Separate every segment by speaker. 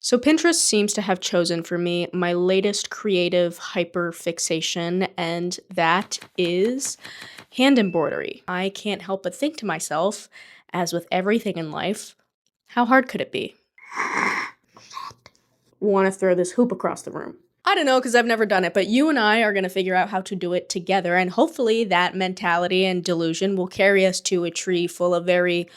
Speaker 1: So Pinterest seems to have chosen for me my latest creative hyper fixation, and that is hand embroidery. I can't help but think to myself, as with everything in life, how hard could it be? Want to throw this hoop across the room. I don't know because I've never done it, but you and I are going to figure out how to do it together, and hopefully that mentality and delusion will carry us to a tree full of very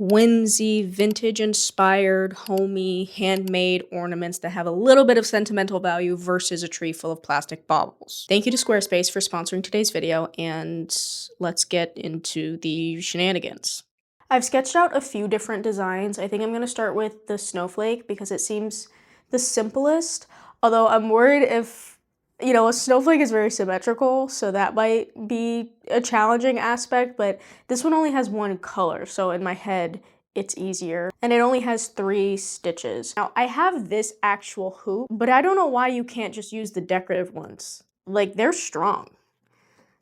Speaker 1: whimsy, vintage-inspired, homey, handmade ornaments that have a little bit of sentimental value versus a tree full of plastic baubles. Thank you to Squarespace for sponsoring today's video, and let's get into the shenanigans. I've sketched out a few different designs. I think I'm going to start with the snowflake because it seems the simplest, although I'm worried if, a snowflake is very symmetrical, so that might be a challenging aspect, but this one only has one color, so in my head, it's easier. And it only has 3 stitches. Now, I have this actual hoop, but I don't know why you can't just use the decorative ones. Like, they're strong.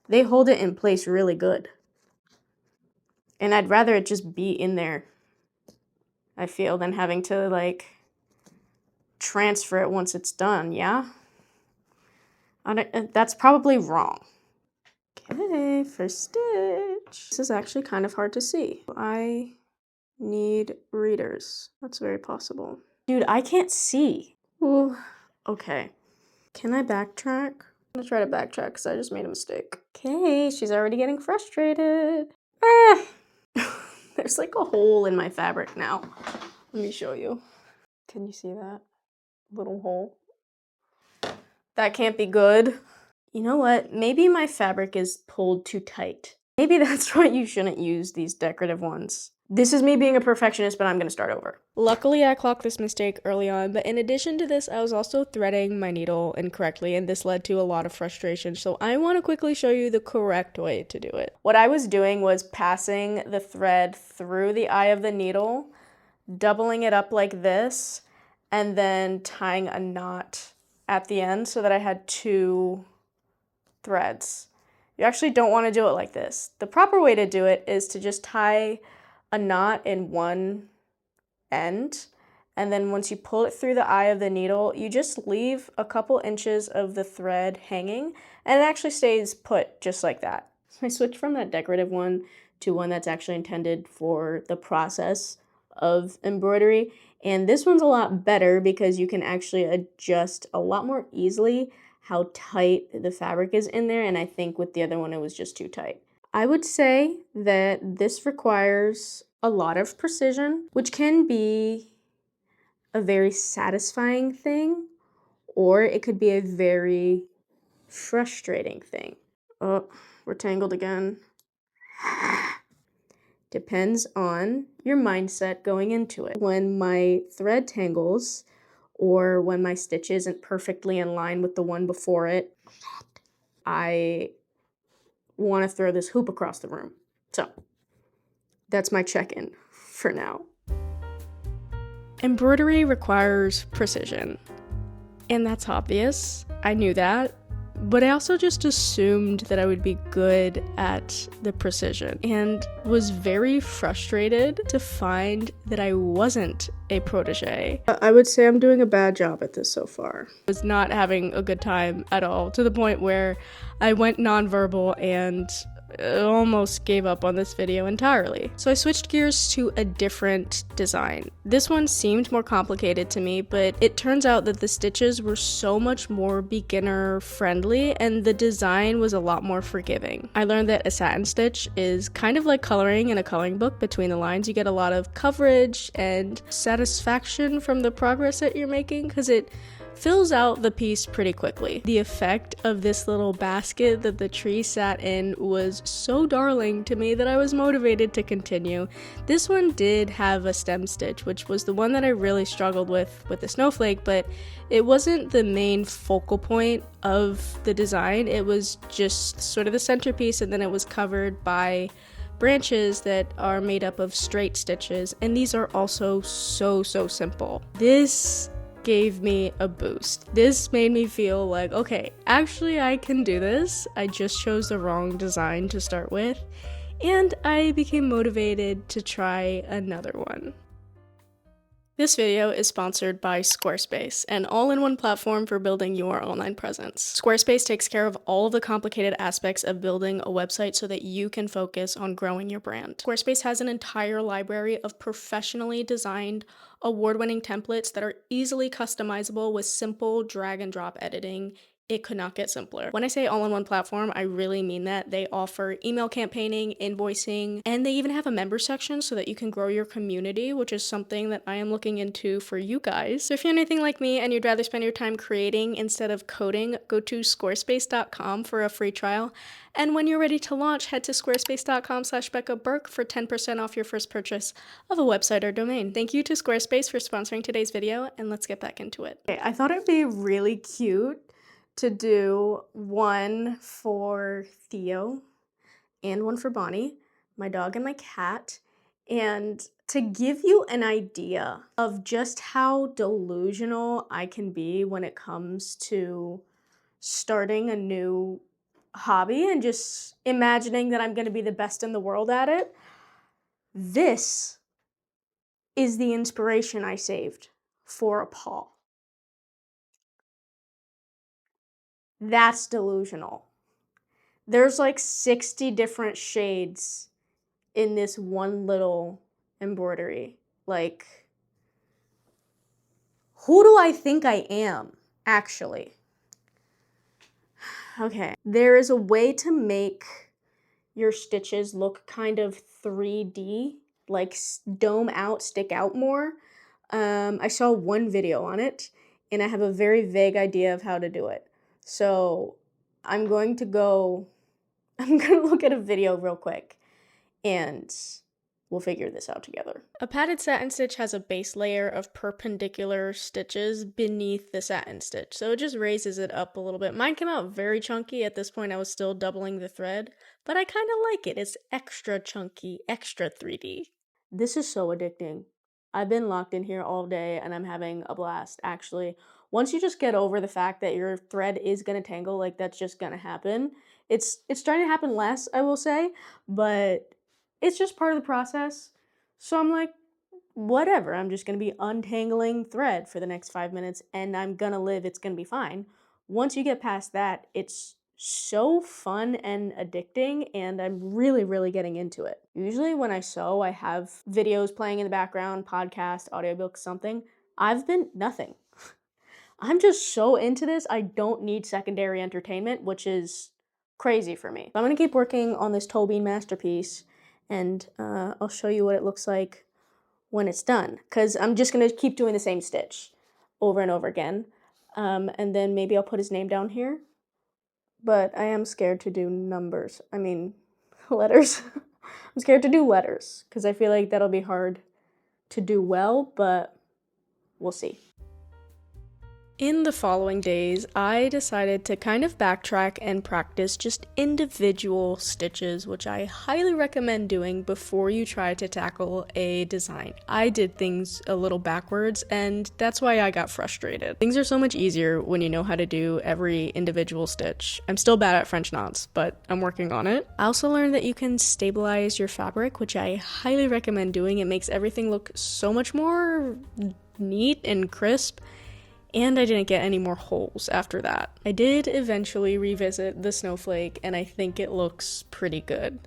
Speaker 1: They hold it in place really good. And I'd rather it just be in there, I feel, than having to, transfer it once it's done, yeah? That's probably wrong. Okay, first stitch. This is actually kind of hard to see. I need readers. That's very possible. Dude, I can't see. Ooh, okay. Can I backtrack? I'm gonna try to backtrack because I just made a mistake. Okay, she's already getting frustrated. Ah! There's like a hole in my fabric now. Let me show you. Can you see that little hole? That can't be good. You know what? Maybe my fabric is pulled too tight. Maybe that's why you shouldn't use these decorative ones. This is me being a perfectionist, but I'm gonna start over. Luckily, I clocked this mistake early on, but in addition to this, I was also threading my needle incorrectly, and this led to a lot of frustration, so I want to quickly show you the correct way to do it. What I was doing was passing the thread through the eye of the needle, doubling it up like this, and then tying a knot at the end so that I had 2 threads. You actually don't want to do it like this. The proper way to do it is to just tie a knot in one end, and then once you pull it through the eye of the needle, you just leave a couple inches of the thread hanging, and it actually stays put just like that. So I switched from that decorative one to one that's actually intended for the process of embroidery, and this one's a lot better because you can actually adjust a lot more easily how tight the fabric is in there, and I think with the other one it was just too tight. I would say that this requires a lot of precision, which can be a very satisfying thing, or it could be a very frustrating thing. Oh, we're tangled again. Depends on your mindset going into it. When my thread tangles, or when my stitch isn't perfectly in line with the one before it, I want to throw this hoop across the room. So that's my check-in for now. Embroidery requires precision, and that's obvious. I knew that, but I also just assumed that I would be good at the precision and was very frustrated to find that I wasn't a protege. I would say I'm doing a bad job at this so far. I was not having a good time at all, to the point where I went nonverbal and almost gave up on this video entirely. So I switched gears to a different design. This one seemed more complicated to me, but it turns out that the stitches were so much more beginner friendly and the design was a lot more forgiving. I learned that a satin stitch is kind of like coloring in a coloring book. Between the lines, you get a lot of coverage and satisfaction from the progress that you're making because it fills out the piece pretty quickly. The effect of this little basket that the tree sat in was so darling to me that I was motivated to continue. This one did have a stem stitch, which was the one that I really struggled with the snowflake, but it wasn't the main focal point of the design. It was just sort of the centerpiece, and then it was covered by branches that are made up of straight stitches, and these are also so simple. This gave me a boost. This made me feel like, okay, actually I can do this. I just chose the wrong design to start with, and I became motivated to try another one. This video is sponsored by Squarespace, an all-in-one platform for building your online presence. Squarespace takes care of all of the complicated aspects of building a website so that you can focus on growing your brand. Squarespace has an entire library of professionally designed, award-winning templates that are easily customizable with simple drag-and-drop editing. It could not get simpler. When I say all-in-one platform, I really mean that. They offer email campaigning, invoicing, and they even have a member section so that you can grow your community, which is something that I am looking into for you guys. So if you're anything like me and you'd rather spend your time creating instead of coding, go to squarespace.com for a free trial. And when you're ready to launch, head to squarespace.com/BeccaBurke for 10% off your first purchase of a website or domain. Thank you to Squarespace for sponsoring today's video, and let's get back into it. Okay, I thought it'd be really cute to do one for Theo and one for Bonnie, my dog and my cat, and to give you an idea of just how delusional I can be when it comes to starting a new hobby and just imagining that I'm going to be the best in the world at it. This is the inspiration I saved for a paw. That's delusional. There's like 60 different shades in this one little embroidery. Like, who do I think I am, actually? Okay, there is a way to make your stitches look kind of 3D, like dome out, stick out more. I saw one video on it, and I have a very vague idea of how to do it. So I'm going to look at a video real quick, and we'll figure this out together. A padded satin stitch has a base layer of perpendicular stitches beneath the satin stitch, so it just raises it up a little bit. Mine came out very chunky. At this point, I was still doubling the thread, but I kind of like it. It's extra chunky, extra 3D. This is so addicting. I've been locked in here all day, and I'm having a blast, actually. Once you just get over the fact that your thread is going to tangle, like that's just going to happen. It's starting to happen less, I will say, but it's just part of the process. So I'm like, whatever, I'm just going to be untangling thread for the next 5 minutes and I'm going to live, it's going to be fine. Once you get past that, it's so fun and addicting, and I'm really, really getting into it. Usually when I sew, I have videos playing in the background, podcast, audiobook, something. I've been nothing. I'm just so into this, I don't need secondary entertainment, which is crazy for me. I'm gonna keep working on this toe bean masterpiece, and I'll show you what it looks like when it's done, because I'm just gonna keep doing the same stitch over and over again, and then maybe I'll put his name down here, but I am scared to do numbers. I mean, letters. I'm scared to do letters, because I feel like that'll be hard to do well, but we'll see. In the following days, I decided to kind of backtrack and practice just individual stitches, which I highly recommend doing before you try to tackle a design. I did things a little backwards, and that's why I got frustrated. Things are so much easier when you know how to do every individual stitch. I'm still bad at French knots, but I'm working on it. I also learned that you can stabilize your fabric, which I highly recommend doing. It makes everything look so much more neat and crisp. And I didn't get any more holes after that. I did eventually revisit the snowflake, and I think it looks pretty good.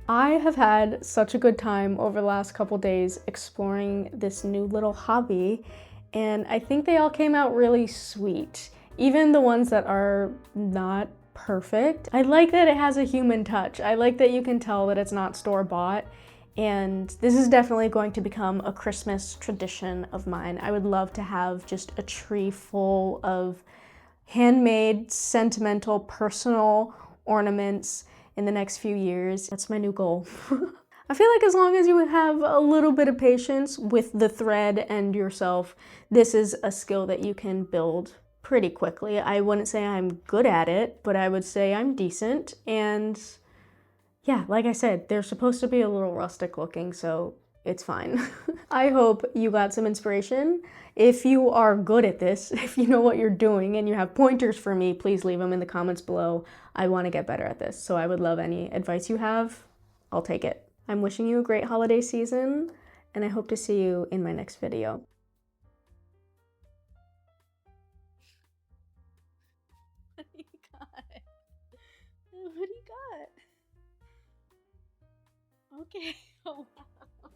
Speaker 1: I have had such a good time over the last couple days exploring this new little hobby, and I think they all came out really sweet. Even the ones that are not perfect. I like that it has a human touch. I like that you can tell that it's not store-bought. And this is definitely going to become a Christmas tradition of mine. I would love to have just a tree full of handmade, sentimental, personal ornaments in the next few years. That's my new goal. I feel like as long as you have a little bit of patience with the thread and yourself, this is a skill that you can build pretty quickly. I wouldn't say I'm good at it, but I would say I'm decent, and yeah, like I said, they're supposed to be a little rustic looking, so it's fine. I hope you got some inspiration. If you are good at this, if you know what you're doing and you have pointers for me, please leave them in the comments below. I want to get better at this, so I would love any advice you have. I'll take it. I'm wishing you a great holiday season, and I hope to see you in my next video. What do you got? What do you got? Okay. Oh, wow.